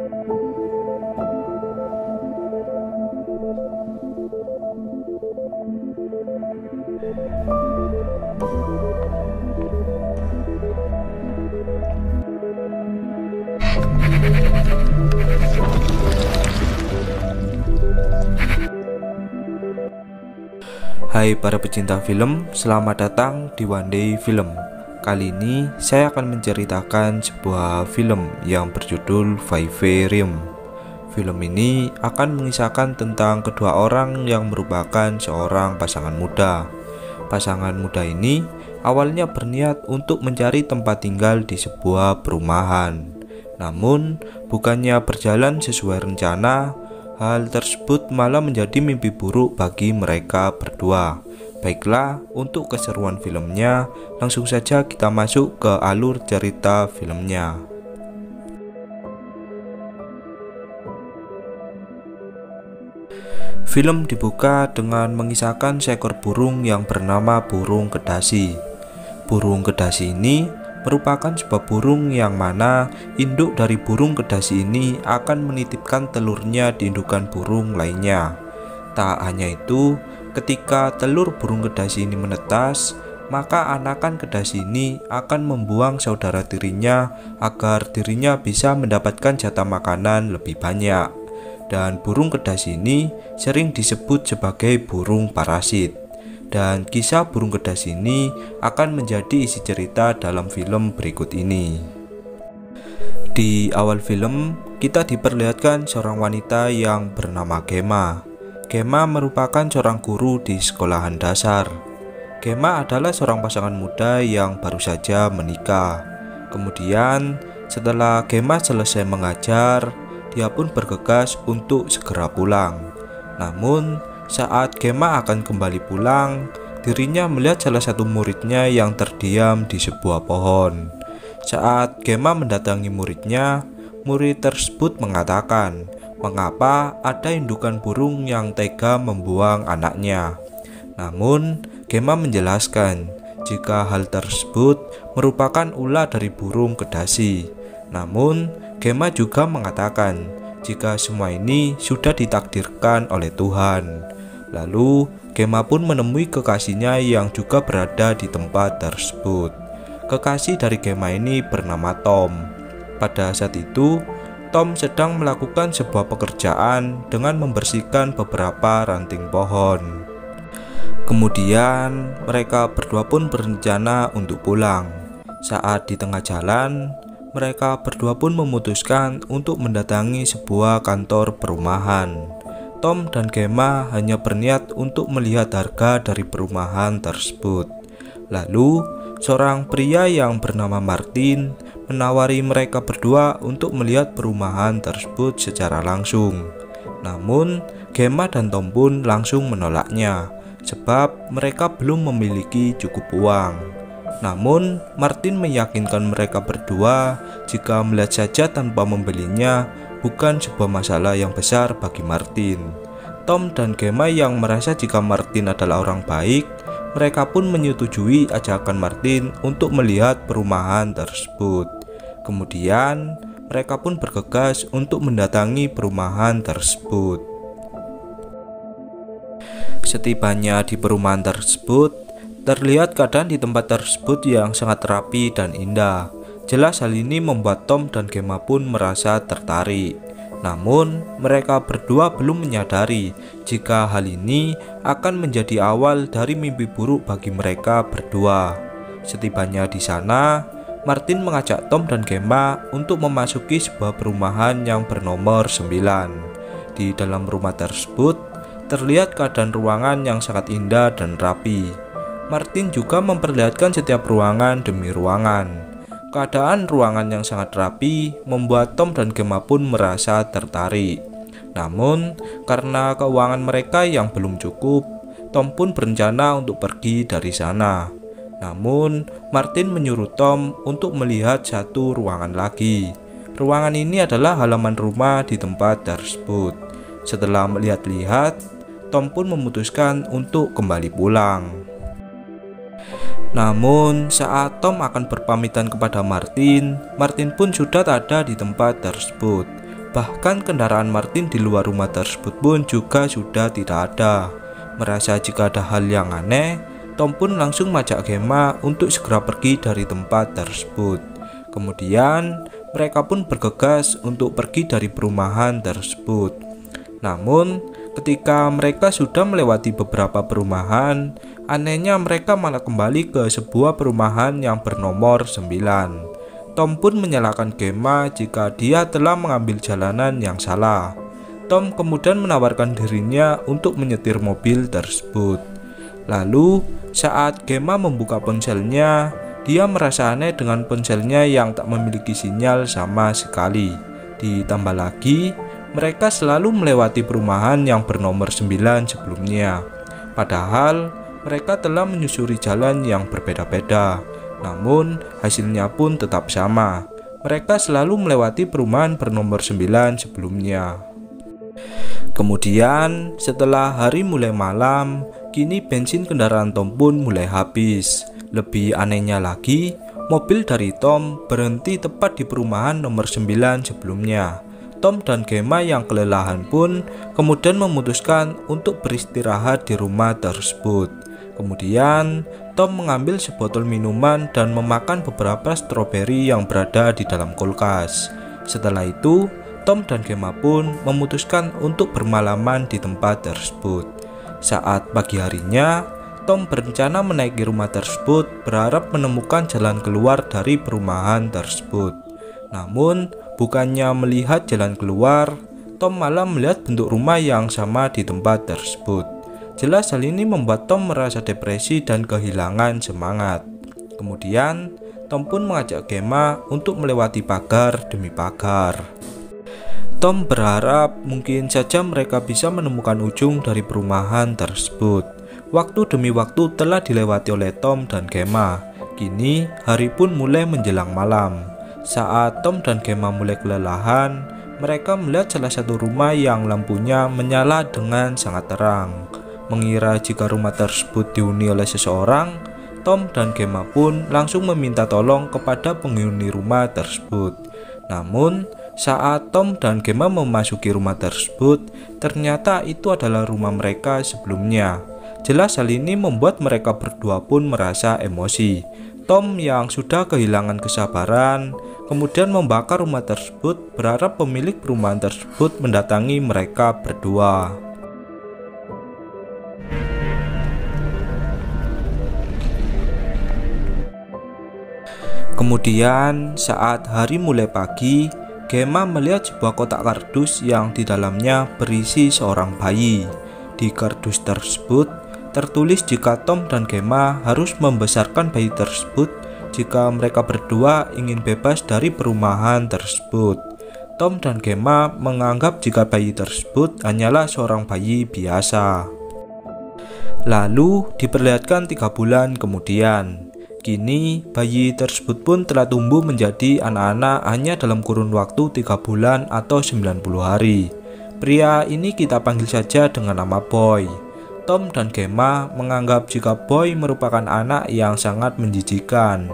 Hai para pecinta film, selamat datang di One Day Film. Kali ini saya akan menceritakan sebuah film yang berjudul Vivarium. Film ini akan mengisahkan tentang kedua orang yang merupakan seorang pasangan muda. Pasangan muda ini awalnya berniat untuk mencari tempat tinggal di sebuah perumahan. Namun, bukannya berjalan sesuai rencana, hal tersebut malah menjadi mimpi buruk bagi mereka berdua. Baiklah, untuk keseruan filmnya, langsung saja kita masuk ke alur cerita filmnya. Film dibuka dengan mengisahkan seekor burung yang bernama burung kedasi. Burung kedasi ini merupakan sebuah burung yang mana induk dari burung kedasi ini akan menitipkan telurnya di indukan burung lainnya. Tak hanya itu, ketika telur burung kedasi ini menetas, maka anakan kedasi ini akan membuang saudara tirinya agar dirinya bisa mendapatkan jatah makanan lebih banyak. Dan burung kedasi ini sering disebut sebagai burung parasit. Dan kisah burung kedasi ini akan menjadi isi cerita dalam film berikut ini. Di awal film, kita diperlihatkan seorang wanita yang bernama Gemma. Gemma merupakan seorang guru di sekolahan dasar. Gemma adalah seorang pasangan muda yang baru saja menikah. Kemudian, setelah Gemma selesai mengajar, dia pun bergegas untuk segera pulang. Namun, saat Gemma akan kembali pulang, dirinya melihat salah satu muridnya yang terdiam di sebuah pohon. Saat Gemma mendatangi muridnya, murid tersebut mengatakan, mengapa ada indukan burung yang tega membuang anaknya. Namun, Gemma menjelaskan jika hal tersebut merupakan ulah dari burung kedasi. Namun, Gemma juga mengatakan jika semua ini sudah ditakdirkan oleh Tuhan. Lalu, Gemma pun menemui kekasihnya yang juga berada di tempat tersebut. Kekasih dari Gemma ini bernama Tom. Pada saat itu, Tom sedang melakukan sebuah pekerjaan dengan membersihkan beberapa ranting pohon. Kemudian, mereka berdua pun berencana untuk pulang. Saat di tengah jalan, mereka berdua pun memutuskan untuk mendatangi sebuah kantor perumahan. Tom dan Gemma hanya berniat untuk melihat harga dari perumahan tersebut. Lalu, seorang pria yang bernama Martin menawari mereka berdua untuk melihat perumahan tersebut secara langsung. Namun, Gemma dan Tom pun langsung menolaknya, sebab mereka belum memiliki cukup uang. Namun, Martin meyakinkan mereka berdua jika melihat saja tanpa membelinya bukan sebuah masalah yang besar bagi Martin. Tom dan Gemma yang merasa jika Martin adalah orang baik, mereka pun menyetujui ajakan Martin untuk melihat perumahan tersebut. Kemudian, mereka pun bergegas untuk mendatangi perumahan tersebut. Setibanya di perumahan tersebut, terlihat keadaan di tempat tersebut yang sangat rapi dan indah. Jelas hal ini membuat Tom dan Gemma pun merasa tertarik. Namun, mereka berdua belum menyadari jika hal ini akan menjadi awal dari mimpi buruk bagi mereka berdua. Setibanya di sana, Martin mengajak Tom dan Gemma untuk memasuki sebuah perumahan yang bernomor 9. Di dalam rumah tersebut, terlihat keadaan ruangan yang sangat indah dan rapi. Martin juga memperlihatkan setiap ruangan demi ruangan. Keadaan ruangan yang sangat rapi membuat Tom dan Gemma pun merasa tertarik. Namun, karena keuangan mereka yang belum cukup, Tom pun berencana untuk pergi dari sana. Namun, Martin menyuruh Tom untuk melihat satu ruangan lagi. Ruangan ini adalah halaman rumah di tempat tersebut. Setelah melihat-lihat, Tom pun memutuskan untuk kembali pulang. Namun, saat Tom akan berpamitan kepada Martin, Martin pun sudah tak ada di tempat tersebut. Bahkan kendaraan Martin di luar rumah tersebut pun juga sudah tidak ada. Merasa jika ada hal yang aneh, Tom pun langsung mengajak Gemma untuk segera pergi dari tempat tersebut. Kemudian mereka pun bergegas untuk pergi dari perumahan tersebut. Namun ketika mereka sudah melewati beberapa perumahan, anehnya mereka malah kembali ke sebuah perumahan yang bernomor 9. Tom pun menyalahkan Gemma jika dia telah mengambil jalanan yang salah. Tom kemudian menawarkan dirinya untuk menyetir mobil tersebut. Lalu saat Gemma membuka ponselnya, dia merasa aneh dengan ponselnya yang tak memiliki sinyal sama sekali. Ditambah lagi, mereka selalu melewati perumahan yang bernomor 9 sebelumnya. Padahal mereka telah menyusuri jalan yang berbeda-beda. Namun hasilnya pun tetap sama. Mereka selalu melewati perumahan bernomor 9 sebelumnya. Kemudian setelah hari mulai malam, kini bensin kendaraan Tom pun mulai habis. Lebih anehnya lagi, mobil dari Tom berhenti tepat di perumahan nomor 9 sebelumnya. Tom dan Gemma yang kelelahan pun kemudian memutuskan untuk beristirahat di rumah tersebut. Kemudian Tom mengambil sebotol minuman dan memakan beberapa stroberi yang berada di dalam kulkas. Setelah itu, Tom dan Gemma pun memutuskan untuk bermalaman di tempat tersebut. Saat pagi harinya, Tom berencana menaiki rumah tersebut berharap menemukan jalan keluar dari perumahan tersebut. Namun, bukannya melihat jalan keluar, Tom malah melihat bentuk rumah yang sama di tempat tersebut. Jelas hal ini membuat Tom merasa depresi dan kehilangan semangat. Kemudian, Tom pun mengajak Gemma untuk melewati pagar demi pagar. Tom berharap mungkin saja mereka bisa menemukan ujung dari perumahan tersebut. Waktu demi waktu telah dilewati oleh Tom dan Gemma. Kini, hari pun mulai menjelang malam. Saat Tom dan Gemma mulai kelelahan, mereka melihat salah satu rumah yang lampunya menyala dengan sangat terang. Mengira jika rumah tersebut dihuni oleh seseorang, Tom dan Gemma pun langsung meminta tolong kepada penghuni rumah tersebut. Namun, saat Tom dan Gemma memasuki rumah tersebut, ternyata itu adalah rumah mereka sebelumnya. Jelas hal ini membuat mereka berdua pun merasa emosi. Tom yang sudah kehilangan kesabaran, kemudian membakar rumah tersebut berharap pemilik perumahan tersebut mendatangi mereka berdua. Kemudian saat hari mulai pagi, Gemma melihat sebuah kotak kardus yang di dalamnya berisi seorang bayi. Di kardus tersebut tertulis jika Tom dan Gemma harus membesarkan bayi tersebut jika mereka berdua ingin bebas dari perumahan tersebut. Tom dan Gemma menganggap jika bayi tersebut hanyalah seorang bayi biasa. Lalu diperlihatkan 3 bulan kemudian. Kini bayi tersebut pun telah tumbuh menjadi anak-anak hanya dalam kurun waktu 3 bulan atau 90 hari. Pria ini kita panggil saja dengan nama Boy. Tom dan Gemma menganggap jika Boy merupakan anak yang sangat menjijikan.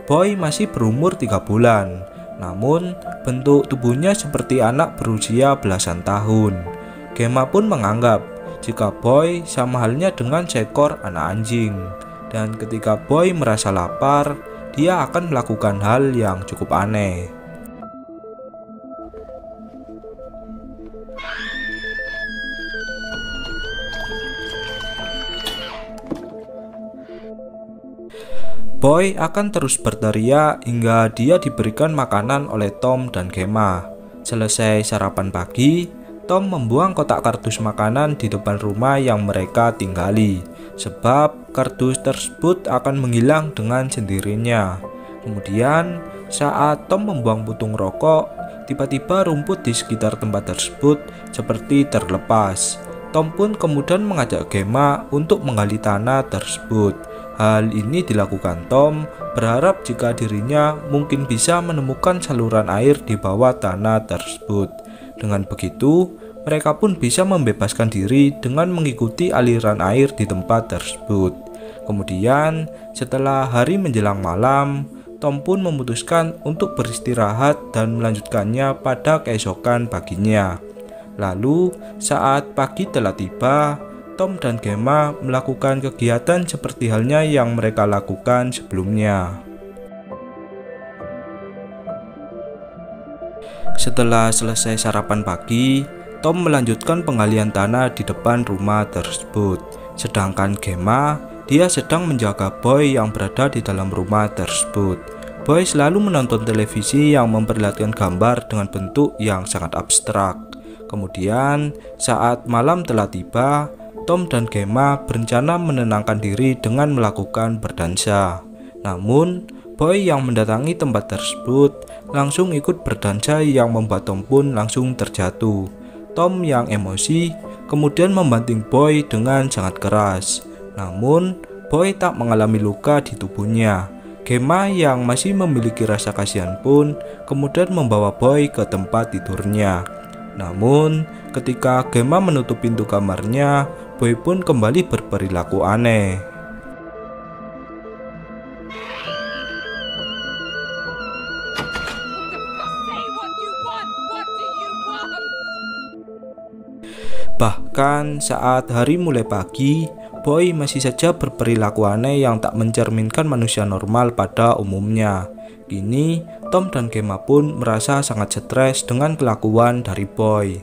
Boy masih berumur 3 bulan, namun bentuk tubuhnya seperti anak berusia belasan tahun. Gemma pun menganggap jika Boy sama halnya dengan seekor anak anjing. Dan ketika Boy merasa lapar, dia akan melakukan hal yang cukup aneh. Boy akan terus berteriak hingga dia diberikan makanan oleh Tom dan Gemma. Selesai sarapan pagi, Tom membuang kotak kardus makanan di depan rumah yang mereka tinggali, sebab kardus tersebut akan menghilang dengan sendirinya. Kemudian, saat Tom membuang putung rokok, tiba-tiba rumput di sekitar tempat tersebut seperti terlepas. Tom pun kemudian mengajak Gemma untuk menggali tanah tersebut. Hal ini dilakukan Tom berharap jika dirinya mungkin bisa menemukan saluran air di bawah tanah tersebut. Dengan begitu, mereka pun bisa membebaskan diri dengan mengikuti aliran air di tempat tersebut. Kemudian, setelah hari menjelang malam, Tom pun memutuskan untuk beristirahat dan melanjutkannya pada keesokan paginya. Lalu, saat pagi telah tiba, Tom dan Gemma melakukan kegiatan seperti halnya yang mereka lakukan sebelumnya. Setelah selesai sarapan pagi, Tom melanjutkan penggalian tanah di depan rumah tersebut. Sedangkan Gemma, dia sedang menjaga Boy yang berada di dalam rumah tersebut. Boy selalu menonton televisi yang memperlihatkan gambar dengan bentuk yang sangat abstrak. Kemudian, saat malam telah tiba, Tom dan Gemma berencana menenangkan diri dengan melakukan berdansa. Namun, Boy yang mendatangi tempat tersebut langsung ikut berdansa yang membuat Tom pun langsung terjatuh. Tom yang emosi kemudian membanting Boy dengan sangat keras. Namun, Boy tak mengalami luka di tubuhnya. Gemma yang masih memiliki rasa kasihan pun kemudian membawa Boy ke tempat tidurnya. Namun, ketika Gemma menutup pintu kamarnya, Boy pun kembali berperilaku aneh. Bahkan saat hari mulai pagi, Boy masih saja berperilaku aneh yang tak mencerminkan manusia normal pada umumnya. Kini, Tom dan Gemma pun merasa sangat stres dengan kelakuan dari Boy.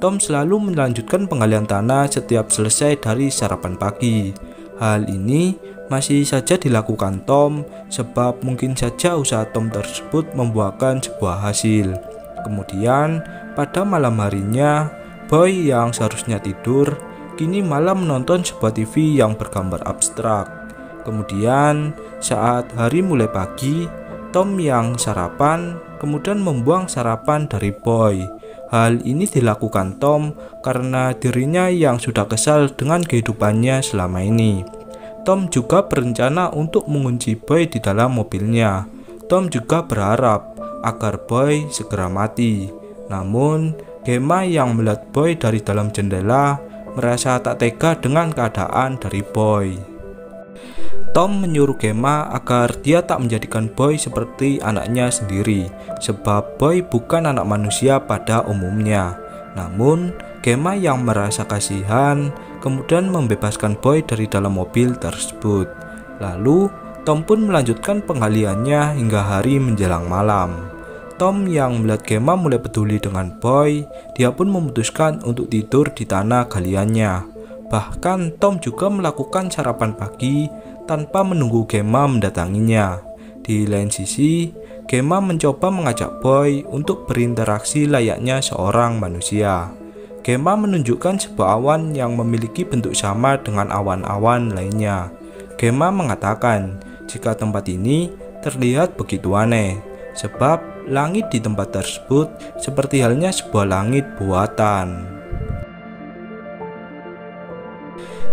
Tom selalu melanjutkan penggalian tanah setiap selesai dari sarapan pagi. Hal ini masih saja dilakukan Tom sebab mungkin saja usaha Tom tersebut membuahkan sebuah hasil. Kemudian, pada malam harinya, Boy yang seharusnya tidur, kini malah menonton sebuah TV yang bergambar abstrak. Kemudian, saat hari mulai pagi, Tom yang sarapan, kemudian membuang sarapan dari Boy. Hal ini dilakukan Tom karena dirinya yang sudah kesal dengan kehidupannya selama ini. Tom juga berencana untuk mengunci Boy di dalam mobilnya. Tom juga berharap agar Boy segera mati. Namun, Gemma yang melihat Boy dari dalam jendela merasa tak tega dengan keadaan dari Boy. Tom menyuruh Gemma agar dia tak menjadikan Boy seperti anaknya sendiri, sebab Boy bukan anak manusia pada umumnya. Namun, Gemma yang merasa kasihan kemudian membebaskan Boy dari dalam mobil tersebut. Lalu, Tom pun melanjutkan penggaliannya hingga hari menjelang malam. Tom yang melihat Gemma mulai peduli dengan Boy, dia pun memutuskan untuk tidur di tanah galiannya. Bahkan Tom juga melakukan sarapan pagi tanpa menunggu Gemma mendatanginya. Di lain sisi, Gemma mencoba mengajak Boy untuk berinteraksi layaknya seorang manusia. Gemma menunjukkan sebuah awan yang memiliki bentuk sama dengan awan-awan lainnya. Gemma mengatakan jika tempat ini terlihat begitu aneh, sebab langit di tempat tersebut seperti halnya sebuah langit buatan.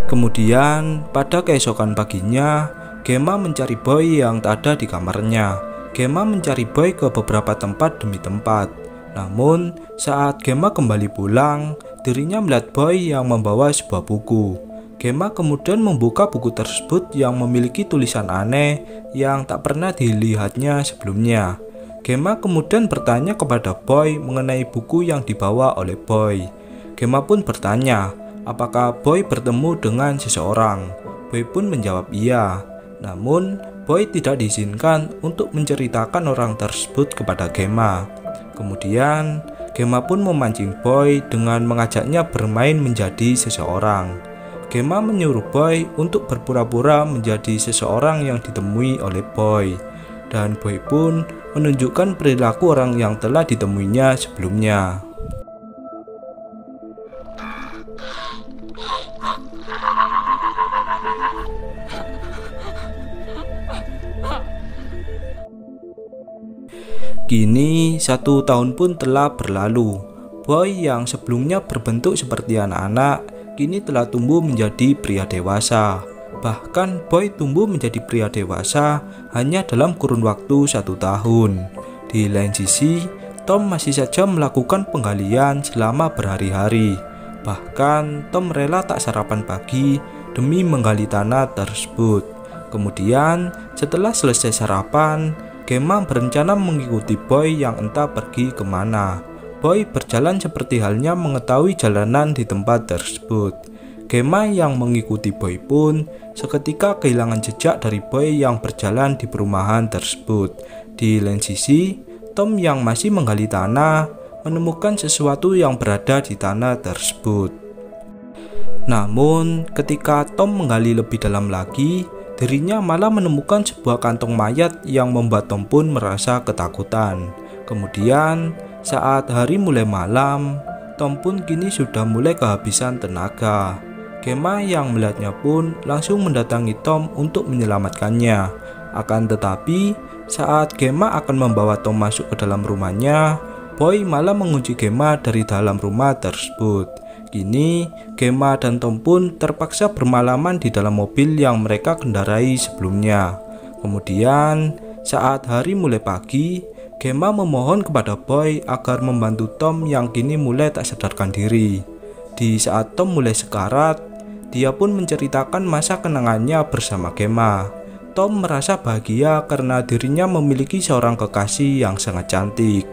Kemudian pada keesokan paginya, Gemma mencari Boy yang tak ada di kamarnya. Gemma mencari Boy ke beberapa tempat demi tempat. Namun saat Gemma kembali pulang, dirinya melihat Boy yang membawa sebuah buku. Gemma kemudian membuka buku tersebut yang memiliki tulisan aneh yang tak pernah dilihatnya sebelumnya. Gemma kemudian bertanya kepada Boy mengenai buku yang dibawa oleh Boy. Gemma pun bertanya, apakah Boy bertemu dengan seseorang? Boy pun menjawab iya. Namun, Boy tidak diizinkan untuk menceritakan orang tersebut kepada Gemma. Kemudian, Gemma pun memancing Boy dengan mengajaknya bermain menjadi seseorang. Gemma menyuruh Boy untuk berpura-pura menjadi seseorang yang ditemui oleh Boy. Dan Boy pun menunjukkan perilaku orang yang telah ditemuinya sebelumnya. Kini 1 tahun pun telah berlalu. Boy yang sebelumnya berbentuk seperti anak-anak, kini telah tumbuh menjadi pria dewasa. Bahkan Boy tumbuh menjadi pria dewasa hanya dalam kurun waktu 1 tahun. Di lain sisi, Tom masih saja melakukan penggalian selama berhari-hari. Bahkan Tom rela tak sarapan pagi demi menggali tanah tersebut. Kemudian setelah selesai sarapan, Gemma berencana mengikuti Boy yang entah pergi kemana. Boy berjalan seperti halnya mengetahui jalanan di tempat tersebut. Gemma yang mengikuti Boy pun seketika kehilangan jejak dari Boy yang berjalan di perumahan tersebut. Di lain sisi, Tom yang masih menggali tanah menemukan sesuatu yang berada di tanah tersebut. Namun, ketika Tom menggali lebih dalam lagi, dirinya malah menemukan sebuah kantong mayat yang membuat Tom pun merasa ketakutan. Kemudian, saat hari mulai malam, Tom pun kini sudah mulai kehabisan tenaga. Gemma yang melihatnya pun langsung mendatangi Tom untuk menyelamatkannya. Akan tetapi, saat Gemma akan membawa Tom masuk ke dalam rumahnya, Boy malah mengunci Gemma dari dalam rumah tersebut. Kini, Gemma dan Tom pun terpaksa bermalaman di dalam mobil yang mereka kendarai sebelumnya. Kemudian, saat hari mulai pagi, Gemma memohon kepada Boy agar membantu Tom yang kini mulai tak sadarkan diri. Di saat Tom mulai sekarat, dia pun menceritakan masa kenangannya bersama Gemma. Tom merasa bahagia karena dirinya memiliki seorang kekasih yang sangat cantik.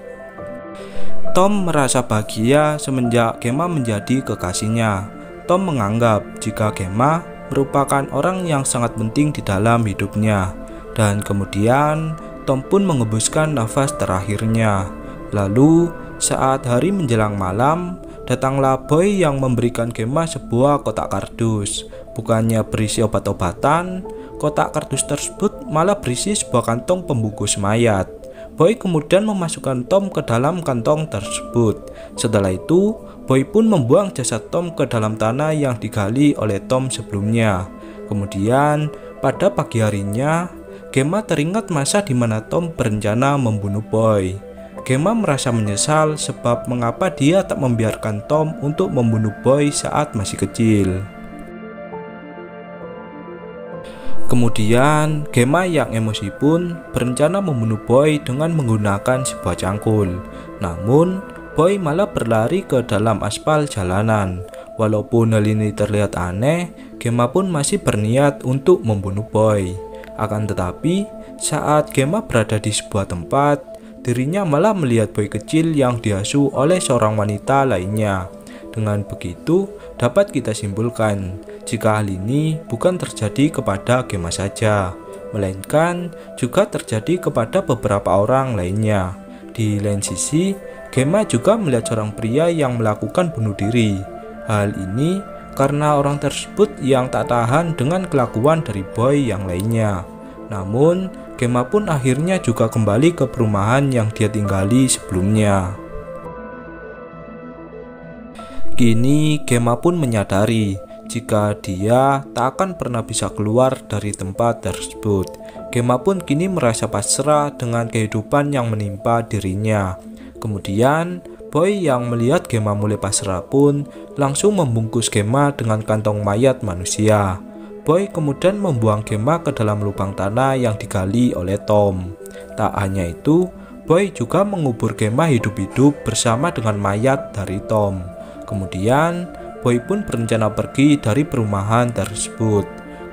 Tom merasa bahagia semenjak Gemma menjadi kekasihnya. Tom menganggap jika Gemma merupakan orang yang sangat penting di dalam hidupnya. Dan kemudian Tom pun mengembuskan nafas terakhirnya. Lalu saat hari menjelang malam, datanglah Boy yang memberikan Gemma sebuah kotak kardus. Bukannya berisi obat-obatan, kotak kardus tersebut malah berisi sebuah kantong pembungkus mayat. Boy kemudian memasukkan Tom ke dalam kantong tersebut. Setelah itu, Boy pun membuang jasad Tom ke dalam tanah yang digali oleh Tom sebelumnya. Kemudian, pada pagi harinya, Gemma teringat masa di mana Tom berencana membunuh Boy. Gemma merasa menyesal sebab mengapa dia tak membiarkan Tom untuk membunuh Boy saat masih kecil. Kemudian, Gemma yang emosi pun berencana membunuh Boy dengan menggunakan sebuah cangkul. Namun, Boy malah berlari ke dalam aspal jalanan. Walaupun hal ini terlihat aneh, Gemma pun masih berniat untuk membunuh Boy. Akan tetapi, saat Gemma berada di sebuah tempat, dirinya malah melihat Boy kecil yang diasuh oleh seorang wanita lainnya. Dengan begitu, dapat kita simpulkan jika hal ini bukan terjadi kepada Gemma saja, melainkan juga terjadi kepada beberapa orang lainnya. Di lain sisi, Gemma juga melihat seorang pria yang melakukan bunuh diri. Hal ini karena orang tersebut yang tak tahan dengan kelakuan dari Boy yang lainnya. Namun, Gemma pun akhirnya juga kembali ke perumahan yang dia tinggali sebelumnya. Kini Gemma pun menyadari jika dia tak akan pernah bisa keluar dari tempat tersebut. Gemma pun kini merasa pasrah dengan kehidupan yang menimpa dirinya. Kemudian Boy yang melihat Gemma mulai pasrah pun langsung membungkus Gemma dengan kantong mayat manusia. Boy kemudian membuang Gemma ke dalam lubang tanah yang digali oleh Tom. Tak hanya itu, Boy juga mengubur Gemma hidup-hidup bersama dengan mayat dari Tom. Kemudian, Boy pun berencana pergi dari perumahan tersebut.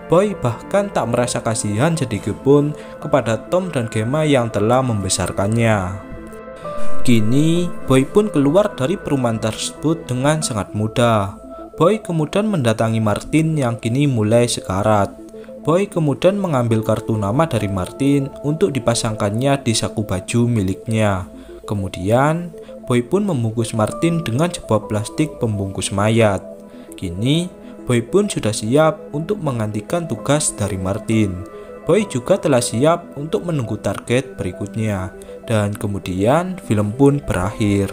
Boy bahkan tak merasa kasihan sedikit pun kepada Tom dan Gemma yang telah membesarkannya. Kini, Boy pun keluar dari perumahan tersebut dengan sangat mudah. Boy kemudian mendatangi Martin yang kini mulai sekarat. Boy kemudian mengambil kartu nama dari Martin untuk dipasangkannya di saku baju miliknya. Kemudian, Boy pun membungkus Martin dengan sebuah plastik pembungkus mayat. Kini, Boy pun sudah siap untuk menggantikan tugas dari Martin. Boy juga telah siap untuk menunggu target berikutnya. Dan kemudian film pun berakhir.